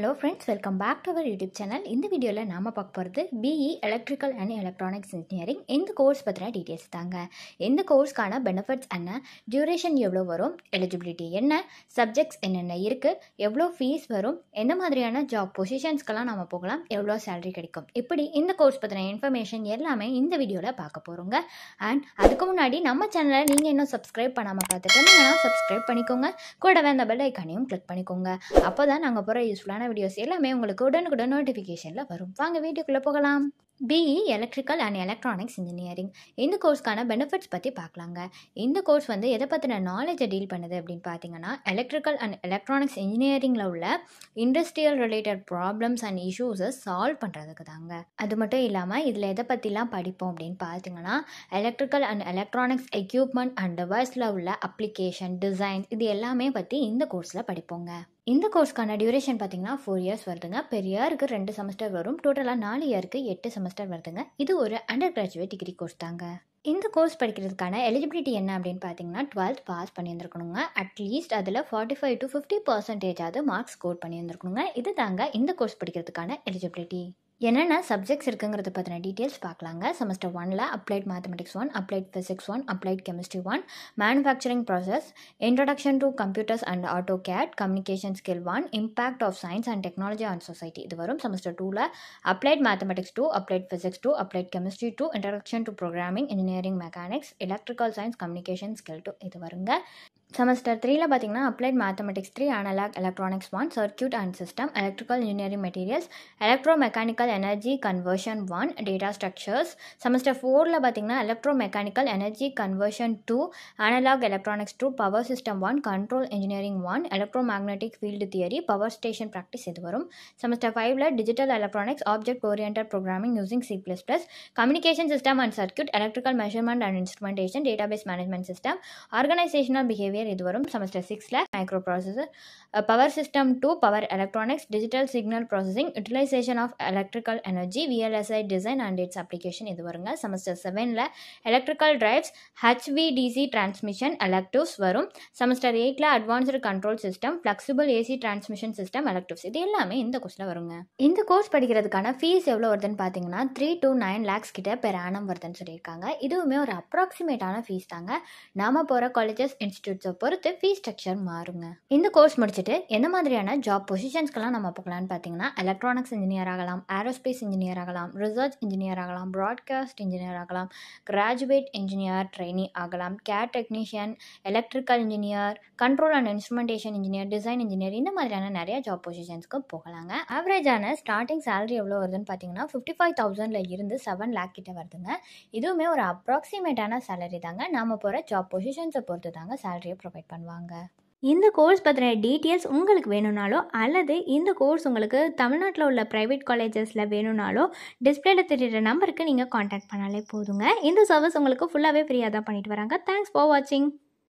Hello friends, welcome back to our YouTube channel. இந்த வீடியோல நாம பார்க்க போறது BE Electrical and Electronics Engineering இந்த கோர்ஸ் பத்தின டீடைல்ஸ் தாங்க. இந்த கோர்ஸ்க்கான பெனிஃபிட்ஸ் என்ன, டியூரேஷன் எவ்வளோ வரும், எலிஜிபிலிட்டி என்ன, சப்ஜெக்ட்ஸ் என்னென்ன இருக்கு, எவ்வளோ ஃபீஸ் வரும், எந்த மாதிரியான ஜாப் பொசிஷன்ஸ்க்கெல்லாம் நாம போகலாம், எவ்வளோ சேலரி கிடைக்கும், இப்படி இந்த கோர்ஸ் பத்தின இன்ஃபர்மேஷன் எல்லாமே இந்த வீடியோல பார்க்க போறோங்க. அண்ட் அதுக்கு முன்னாடி நம்ம சேனலை நீங்க இன்னும் சப்ஸ்கிரைப் பண்ணாம பார்த்துட்டு இருந்தீங்கன்னா சப்ஸ்கிரைப் பண்ணிக்கோங்க. கூடவே அந்த பெல் ஐக்கானையும் கிளிக் பண்ணிக்கோங்க. அப்போதான் நாங்க போற யூஸ்ஃபுல்லான வீடியோஸ் எல்லாமே உங்களுக்கு உடனுக்குடன் நோட்டிஃபிகேஷனில் வரும். வாங்க வீடியோக்குள்ளே போகலாம். BE electrical and electronics engineering இந்த கோர்ஸ்க்கான பெனிஃபிட்ஸ் பற்றி பார்க்கலாங்க. இந்த கோர்ஸ் எதை பற்றின நாலேஜை டீல் பண்ணுது அப்படின்னு பார்த்தீங்கன்னா, எலக்ட்ரிக்கல் அண்ட் எலக்ட்ரானிக்ஸ் இன்ஜினியரிங்கில் உள்ள இண்டஸ்ட்ரியல் ரிலேட்டட் ப்ராப்ளம்ஸ் அண்ட் இஷ்யூஸை சால்வ் பண்ணுறதுக்கு தாங்க. அது மட்டும் இல்லாமல் இதில் எதை பற்றிலாம் படிப்போம் அப்படின்னு பார்த்தீங்கன்னா, electrical and electronics equipment and டிவைஸில் உள்ள அப்ளிகேஷன், டிசைன் இது எல்லாமே பற்றி இந்த கோர்ஸில் படிப்போங்க. இந்த கோர்ஸ்க்கான டியூரேஷன் பார்த்தீங்கன்னா 4 இயர்ஸ் வருதுங்க. பெர் இயருக்கு 2 செமஸ்டர் வரும். டோட்டலாக 4 இயருக்கு 8 செமஸ்டர் வருதுங்க. இது ஒரு அண்டர் கிராஜுவேட் டிகிரி கோர்ஸ் தாங்க. இந்த கோர்ஸ் படிக்கிறதுக்கான எலிஜிபிலிட்டி என்ன அப்படின்னு பார்த்தீங்கன்னா, 12th பாஸ் பண்ணியிருந்துருக்கணுங்க. அட்லீஸ்ட் அதில் 45 to 50% மார்க்ஸ் ஸ்கோர் பண்ணியிருந்துருக்கணுங்க. இது தாங்க இந்த கோர்ஸ் படிக்கிறதுக்கான எலிஜிபிலிட்டி. என்னென்ன சப்ஜெக்ட்ஸ் இருக்குங்கிறத பற்றின டீட்டெயில்ஸ் பார்க்கலாங்க. செமஸ்டர் 1ல் applied mathematics 1, applied physics 1, applied chemistry 1, manufacturing process, introduction to computers and AutoCAD, communication skill 1, impact of science and technology on society இது வரும். செமஸ்டர் 2ல் applied mathematics 2, applied physics 2, applied chemistry 2, introduction to programming, engineering mechanics, electrical science, communication skill 2 இது வருங்க. Semester 3ல் பார்த்தீங்கன்னா applied mathematics 3, analog electronics 1, circuit and system, electrical engineering materials, electro mechanical energy conversion 1, data structures. Semester 4ல் பார்த்தீங்கன்னா electromechanical energy conversion 2, analogue electronics 2, power system 1, control engineering 1, electromagnetic field theory, power station practice இது வரும். Semester 5ல் digital electronics, object oriented programming using C++, communication system and circuit, electrical measurement and instrumentation, database management system, organisational behaviour இது வரும். Semester 6ல் microprocessor, power system 2, power electronics, digital signal processing, utilisation of electrical energy, VLSI design and its application இது வருங்க. Semester 7ல் electrical drives, HVDC transmission electives வரும். Semester 8ல் advanced control system, flexible AC transmission system electives இது எல்லாமே இந்த கோர்ஸில் வருங்க. இந்த கோர்ஸ் படிக்கிறதுக்கான ஃபீஸ் எவ்வளோ வருதுன்னு பார்த்தீங்கன்னா 3 to 9 lakhs கிட்ட பெர் ஆனம் வருதுன்னு சொல்லியிருக்காங்க. இதுவுமே ஒரு அப்ராக்சிமேட்டான ஃபீஸ் தாங்க. நாம போகிற காலேஜஸ் இன்ஸ்டியூட்ஸை பொறுத்து ஃபீஸ் ஸ்ட்ரக்சர் மாறுங்க. இந்த கோர்ஸ் முடிச்சுட்டு எந்த மாதிரியான ஜாப் பொசிஷன்ஸ்க்கெல்லாம் நம்ம போகலான்னு பார்த்தீங்கன்னா, எலக்ட்ரானிக்ஸ் இன்ஜினியர் ஆகலாம், ஏரோஸ்பேஸ் இன்ஜினியர் ஆகலாம், ரிசர்ச் இன்ஜினியர் ஆகலாம், ப்ராட்காஸ்ட் இன்ஜினியர் ஆகலாம், கிராஜுவேட் இன்ஜினியர் ட்ரெயினி ஆகலாம், CAD technician, electrical engineer, control and instrumentation engineer, design engineer இந்த மாதிரியான நிறைய ஜாப் பொசிஷன்ஸ்க்கு போகலாங்க. ஆவரேஜான ஸ்டார்டிங் சேலரி எவ்வளோ வருதுன்னு பார்த்தீங்கன்னா 55,000ல் இருந்து 7 lakh கிட்ட வருதுங்க. இதுவுமே ஒரு அப்ராக்சிமேட்டான சேலரி தாங்க. நாம போகிற ஜாப் பொசிஷன்ஸை பொறுத்து தாங்க சேலரியை ப்ரொவைட் பண்ணுவாங்க. இந்த கோர்ஸ் பற்றின டீட்டெயில்ஸ் உங்களுக்கு வேணும்னாலோ அல்லது இந்த கோர்ஸ் உங்களுக்கு தமிழ்நாட்டில் உள்ள ப்ரைவேட் காலேஜஸில் வேணும்னாலோ டிஸ்பிளேல தெரியுற நம்பருக்கு நீங்கள் காண்டாக்ட் பண்ணாலே போதுங்க. இந்த சர்வீஸ் உங்களுக்கு ஃபுல்லாகவே ஃப்ரீயாக தான் பண்ணிட்டு வராங்க. தேங்க்ஸ் ஃபார் வாட்சிங்.